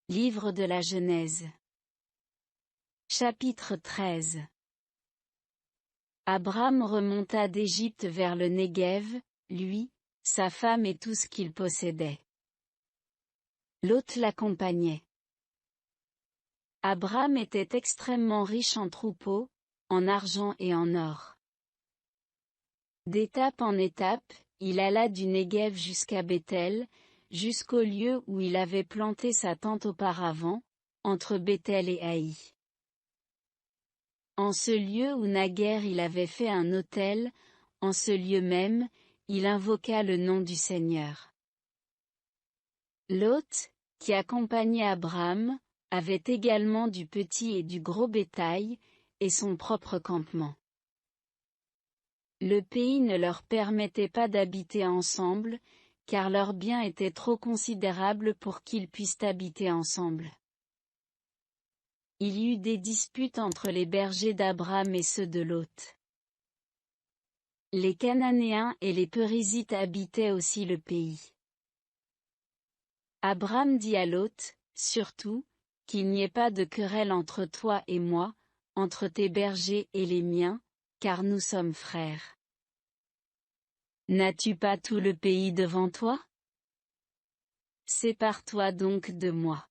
Livre de la Genèse. Chapitre 13. Abram remonta d'Égypte vers le Néguev, lui, sa femme et tout ce qu'il possédait. Lot l'accompagnait. Abram était extrêmement riche en troupeaux, en argent et en or. D'étape en étape, il alla du Néguev jusqu'à Béthel, jusqu'au lieu où il avait planté sa tente auparavant, entre Béthel et Haï. En ce lieu où naguère il avait fait un autel, en ce lieu même, il invoqua le nom du Seigneur. Lot, qui accompagnait Abram, avait également du petit et du gros bétail, et son propre campement. Le pays ne leur permettait pas d'habiter ensemble, car leurs biens étaient trop considérables pour qu'ils puissent habiter ensemble. Il y eut des disputes entre les bergers d'Abram et ceux de Lot. Les Cananéens et les Périsites habitaient aussi le pays. Abram dit à Lot, surtout, qu'il n'y ait pas de querelle entre toi et moi, entre tes bergers et les miens, car nous sommes frères. N'as-tu pas tout le pays devant toi? Sépare-toi donc de moi.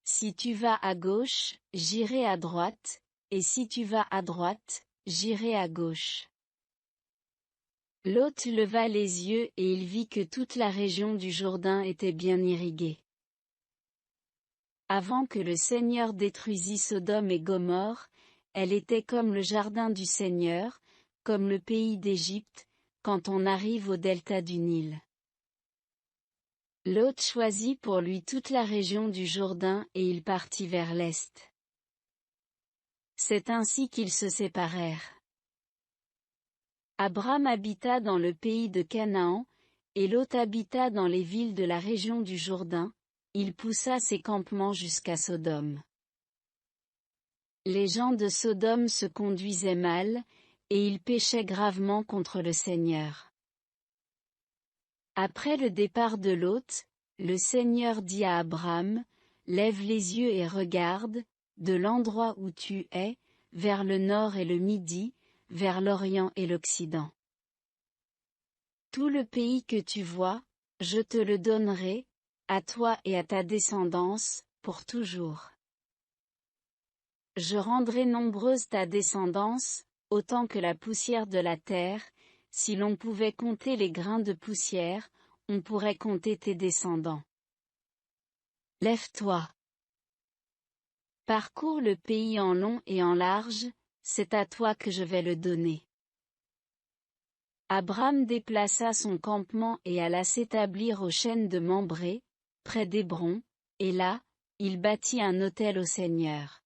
Si tu vas à gauche, j'irai à droite, et si tu vas à droite, j'irai à gauche. Lot leva les yeux et il vit que toute la région du Jourdain était bien irriguée. Avant que le Seigneur détruisît Sodome et Gomorrhe, elle était comme le jardin du Seigneur, comme le pays d'Égypte, quand on arrive au delta du Nil. Lot choisit pour lui toute la région du Jourdain et il partit vers l'est. C'est ainsi qu'ils se séparèrent. Abram habita dans le pays de Canaan, et Lot habita dans les villes de la région du Jourdain, il poussa ses campements jusqu'à Sodome. Les gens de Sodome se conduisaient mal, et ils péchaient gravement contre le Seigneur. Après le départ de Lot, le Seigneur dit à Abram, « Lève les yeux et regarde, de l'endroit où tu es, vers le nord et le midi, vers l'orient et l'occident. Tout le pays que tu vois, je te le donnerai, à toi et à ta descendance, pour toujours. Je rendrai nombreuse ta descendance, autant que la poussière de la terre. Si l'on pouvait compter les grains de poussière, on pourrait compter tes descendants. Lève-toi. Parcours le pays en long et en large, c'est à toi que je vais le donner. » Abram déplaça son campement et alla s'établir aux chênes de Mambré, près d'Hébron, et là, il bâtit un autel au Seigneur.